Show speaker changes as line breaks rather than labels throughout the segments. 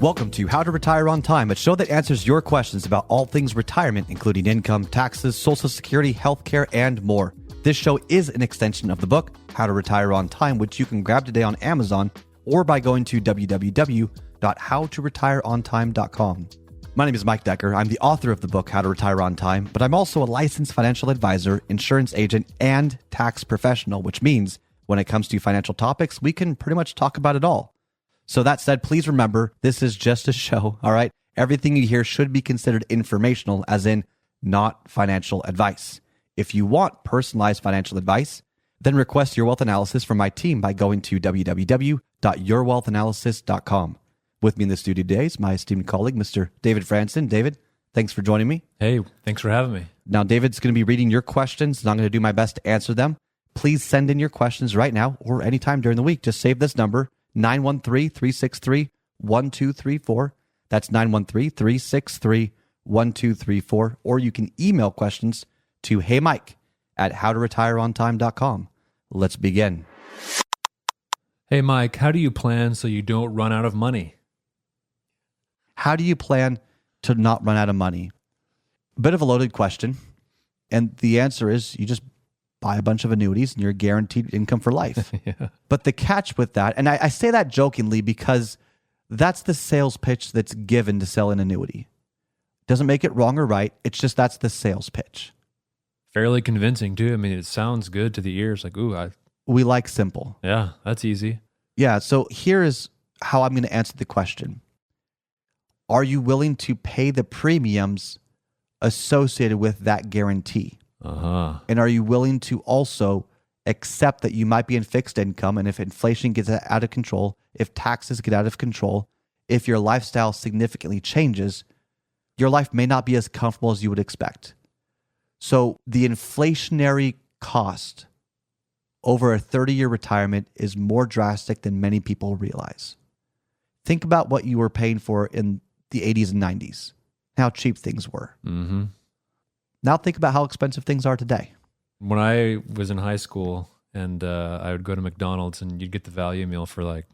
Welcome to How to Retire on Time, a show that answers your questions about all things retirement, including income, taxes, Social Security, healthcare, and more. This show is an extension of the book, How to Retire on Time, which you can grab today on Amazon or by going to www.howtoretireontime.com. My name is Mike Decker. I'm the author of the book, How to Retire on Time, but I'm also a licensed financial advisor, insurance agent, and tax professional, which means when it comes to financial topics, we can pretty much talk about it all. So that said, please remember, this is just a show, all right? Everything you hear should be considered informational, as in not financial advice. If you want personalized financial advice, then request your wealth analysis from my team by going to www.yourwealthanalysis.com. With me in the studio today is my esteemed colleague, Mr. David Franson. David, thanks for joining me.
Hey, thanks for having me.
Now, David's going to be reading your questions, and I'm going to do my best to answer them. Please send in your questions right now or anytime during the week. Just save this number, 913-363-1234. That's 913-363-1234. Or you can email questions to heymike@howtoretireontime.com. Let's begin.
Hey, Mike, how do you plan so you don't run out of money?
How do you plan to not run out of money? A bit of a loaded question. And the answer is you just buy a bunch of annuities and you're guaranteed income for life.
Yeah.
But the catch with that, and I say that jokingly because that's the sales pitch that's given to sell an annuity. Doesn't make it wrong or right. It's just that's the sales pitch.
Fairly convincing, too. I mean, it sounds good to the ears. Like,
We like simple.
yeah, that's easy.
Yeah, so here is how I'm going to answer the question. Are you willing to pay the premiums associated with that guarantee?
Uh-huh.
And are you willing to also accept that you might be in fixed income, and if inflation gets out of control, if taxes get out of control, if your lifestyle significantly changes, your life may not be as comfortable as you would expect. So the inflationary cost over a 30-year retirement is more drastic than many people realize. Think about what you were paying for in the 80s and 90s, how cheap things were.
Mm-hmm.
Now think about how expensive things are today.
When I was in high school and I would go to McDonald's and you'd get the value meal for like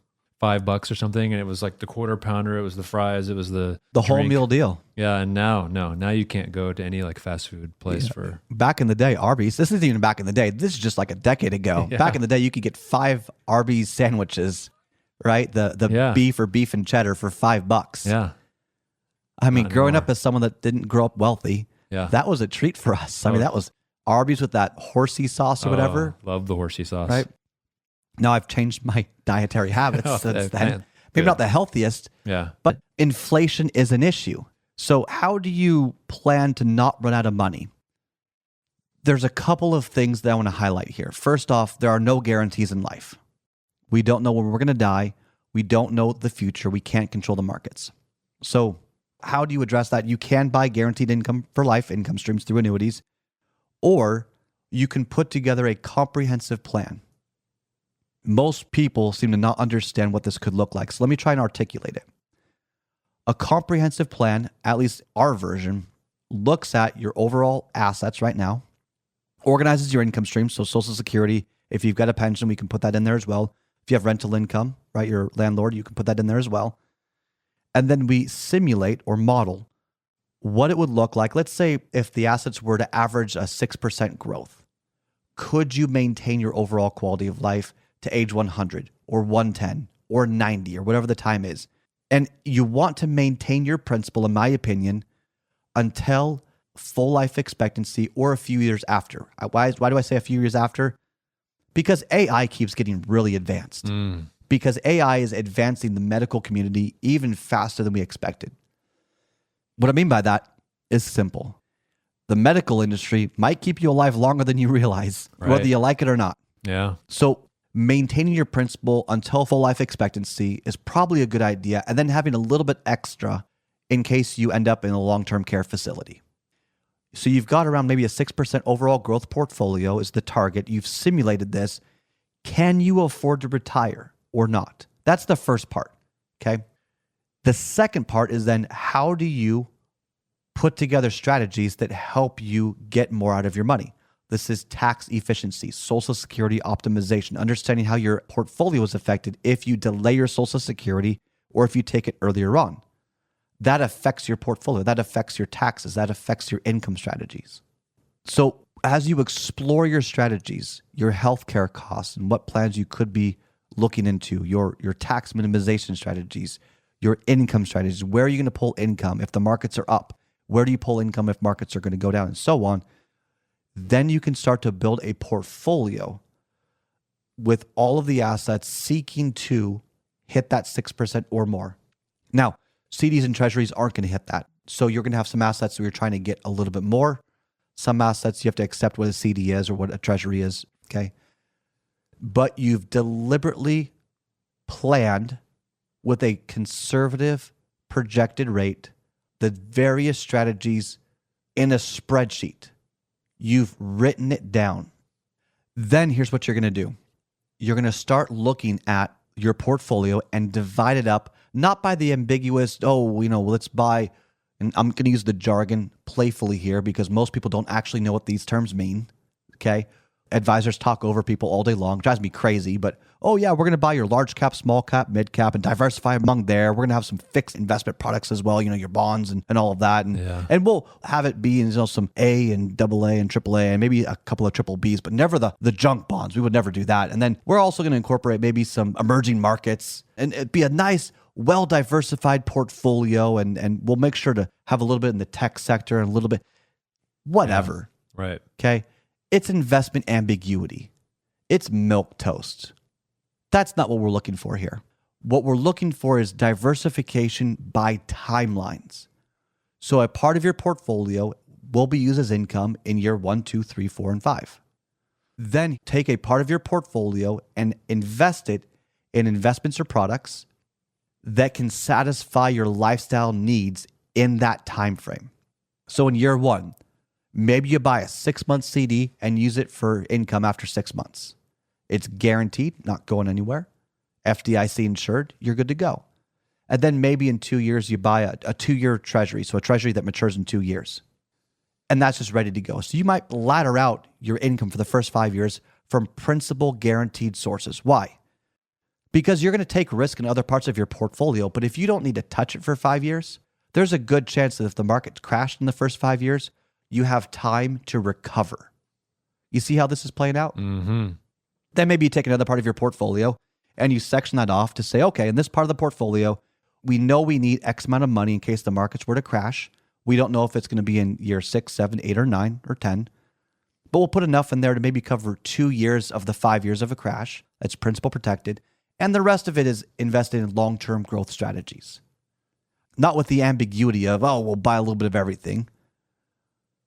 $5 or something, and it was like the quarter pounder, it was the fries, it was the
whole
drink.
meal deal.
Yeah, and now you can't go to any like fast food place for...
Back in the day, Arby's, this isn't even back in the day, this is just like a decade ago.
Yeah.
Back in the day, you could get 5 Arby's sandwiches, right? The beef or beef and cheddar for $5.
Yeah.
I mean,
Not
growing
anymore.
up as someone that didn't grow up wealthy,
Yeah.
that was a treat for us. I mean, that was Arby's with that horsey sauce or whatever.
Love the horsey sauce.
Right? Now I've changed my dietary habits since then. Maybe not the healthiest,
Yeah.
but inflation is an issue. So how do you plan to not run out of money? There's a couple of things that I want to highlight here. First off, there are no guarantees in life. We don't know when we're going to die. We don't know the future. We can't control the markets. So how do you address that? You can buy guaranteed income for life, income streams through annuities, or you can put together a comprehensive plan. Most people seem to not understand what this could look like. So let me try and articulate it. A comprehensive plan, at least our version, looks at your overall assets right now, organizes your income streams. So Social Security, if you've got a pension, we can put that in there as well. If you have rental income, right, your landlord, you can put that in there as well. And then we simulate or model what it would look like. Let's say if the assets were to average a 6% growth, could you maintain your overall quality of life to age 100 or 110 or 90 or whatever the time is? And you want to maintain your principal, in my opinion, until full life expectancy or a few years after. Why do I say a few years after? Because AI keeps getting really advanced. Because AI is advancing the medical community even faster than we expected. What I mean by that is simple. The medical industry might keep you alive longer than you realize, whether you like it or not.
Yeah.
So maintaining your principal until full life expectancy is probably a good idea, and then having a little bit extra in case you end up in a long-term care facility. So you've got around maybe a 6% overall growth portfolio is the target. You've simulated this. Can you afford to retire or not? That's the first part, okay? The second part is then how do you put together strategies that help you get more out of your money? This is tax efficiency, Social Security optimization, understanding how your portfolio is affected if you delay your Social Security or if you take it earlier on. That affects your portfolio. That affects your taxes. That affects your income strategies. So as you explore your strategies, your healthcare costs, and what plans you could be looking into, your tax minimization strategies, your income strategies, where are you going to pull income if the markets are up? Where do you pull income if markets are going to go down, and so on? Then you can start to build a portfolio with all of the assets seeking to hit that 6% or more. Now, CDs and treasuries aren't going to hit that. So you're going to have some assets where you're trying to get a little bit more. Some assets you have to accept what a CD is or what a treasury is, okay? But you've deliberately planned with a conservative projected rate the various strategies in a spreadsheet. You've written it down. Then here's what you're going to do. You're going to start looking at your portfolio and divide it up, not by the ambiguous, let's buy, and I'm going to use the jargon playfully here because most people don't actually know what these terms mean, okay? Advisors talk over people all day long. It drives me crazy, but we're going to buy your large cap, small cap, mid cap, and diversify among there. We're going to have some fixed investment products as well, your bonds and all of that. And we'll have it be some A and AA and AAA and maybe a couple of triple Bs, but never the junk bonds. We would never do that. And then we're also going to incorporate maybe some emerging markets, and it'd be a nice, well-diversified portfolio. And we'll make sure to have a little bit in the tech sector and a little bit whatever.
Yeah, right.
Okay. It's investment ambiguity. It's milquetoast. That's not what we're looking for here. What we're looking for is diversification by timelines. So a part of your portfolio will be used as income in year 1, 2, 3, 4, and 5. Then take a part of your portfolio and invest it in investments or products that can satisfy your lifestyle needs in that time frame. So in year 1, maybe you buy a 6-month CD and use it for income after 6 months. It's guaranteed, not going anywhere. FDIC insured, you're good to go. And then maybe in 2 years, you buy a 2-year treasury, so a treasury that matures in 2 years. And that's just ready to go. So you might ladder out your income for the first 5 years from principal guaranteed sources. Why? Because you're going to take risk in other parts of your portfolio, but if you don't need to touch it for 5 years, there's a good chance that if the market crashed in the first 5 years, you have time to recover. You see how this is playing out?
Mm-hmm.
Then maybe you take another part of your portfolio and you section that off to say, okay, in this part of the portfolio, we know we need X amount of money in case the markets were to crash. We don't know if it's going to be in year 6, 7, 8, or 9, or 10. But we'll put enough in there to maybe cover 2 years of the 5 years of a crash. That's principal protected. And the rest of it is invested in long-term growth strategies. Not with the ambiguity of, we'll buy a little bit of everything.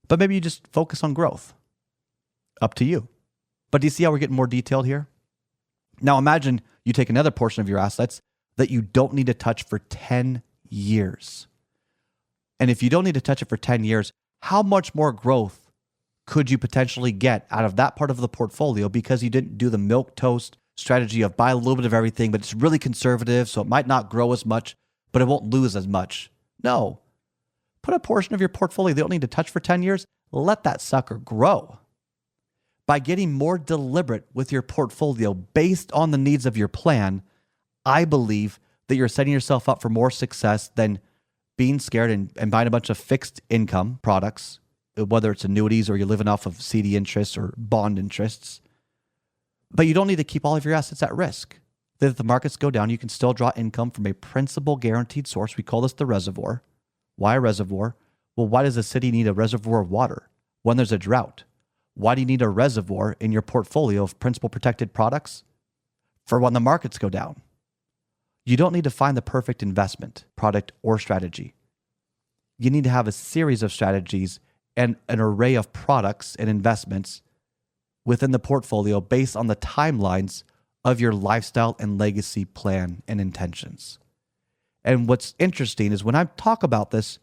But maybe you just focus on growth. Up to you. But do you see how we're getting more detailed here? Now imagine you take another portion of your assets that you don't need to touch for 10 years. And if you don't need to touch it for 10 years, how much more growth could you potentially get out of that part of the portfolio because you didn't do the milquetoast strategy of buy a little bit of everything, but it's really conservative, so it might not grow as much, but it won't lose as much. No. Put a portion of your portfolio you don't need to touch for 10 years, let that sucker grow. By getting more deliberate with your portfolio based on the needs of your plan, I believe that you're setting yourself up for more success than being scared and buying a bunch of fixed income products, whether it's annuities or you're living off of CD interests or bond interests. But you don't need to keep all of your assets at risk. That if the markets go down, you can still draw income from a principal guaranteed source. We call this the reservoir. Why a reservoir? Well, why does a city need a reservoir of water when there's a drought? Why do you need a reservoir in your portfolio of principal protected products? For when the markets go down. You don't need to find the perfect investment, product, or strategy. You need to have a series of strategies and an array of products and investments within the portfolio based on the timelines of your lifestyle and legacy plan and intentions. And what's interesting is when I talk about this,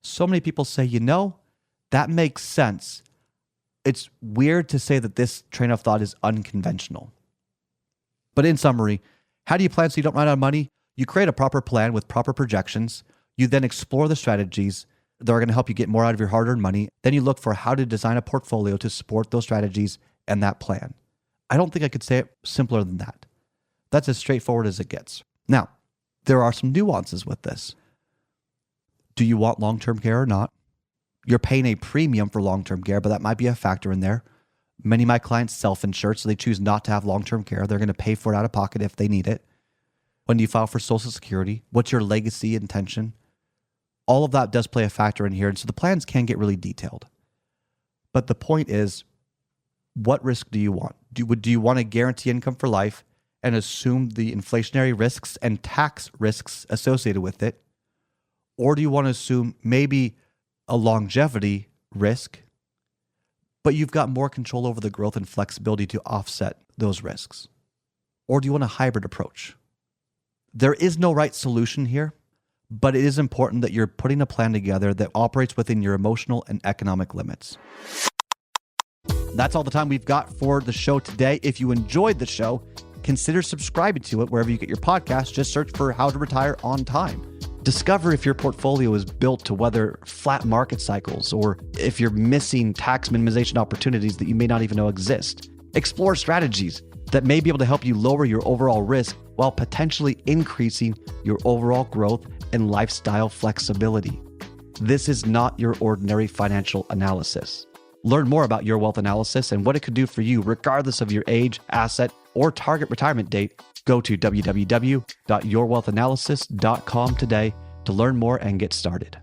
so many people say, that makes sense. It's weird to say that this train of thought is unconventional. But in summary, how do you plan so you don't run out of money? You create a proper plan with proper projections. You then explore the strategies that are going to help you get more out of your hard-earned money. Then you look for how to design a portfolio to support those strategies and that plan. I don't think I could say it simpler than that. That's as straightforward as it gets. Now, there are some nuances with this. Do you want long-term care or not? You're paying a premium for long-term care, but that might be a factor in there. Many of my clients self-insure, so they choose not to have long-term care. They're going to pay for it out of pocket if they need it. When you file for Social Security, what's your legacy intention? All of that does play a factor in here, and so the plans can get really detailed. But the point is, what risk do you want? Do you want to guarantee income for life and assume the inflationary risks and tax risks associated with it? Or do you want to assume maybe a longevity risk, but you've got more control over the growth and flexibility to offset those risks? Or do you want a hybrid approach? There is no right solution here, but it is important that you're putting a plan together that operates within your emotional and economic limits. That's all the time we've got for the show today. If you enjoyed the show, consider subscribing to it wherever you get your podcasts. Just search for How to Retire on Time. Discover if your portfolio is built to weather flat market cycles or if you're missing tax minimization opportunities that you may not even know exist. Explore strategies that may be able to help you lower your overall risk while potentially increasing your overall growth and lifestyle flexibility. This is not your ordinary financial analysis. Learn more about Your Wealth Analysis and what it could do for you regardless of your age, asset, or target retirement date. Go to www.yourwealthanalysis.com today to learn more and get started.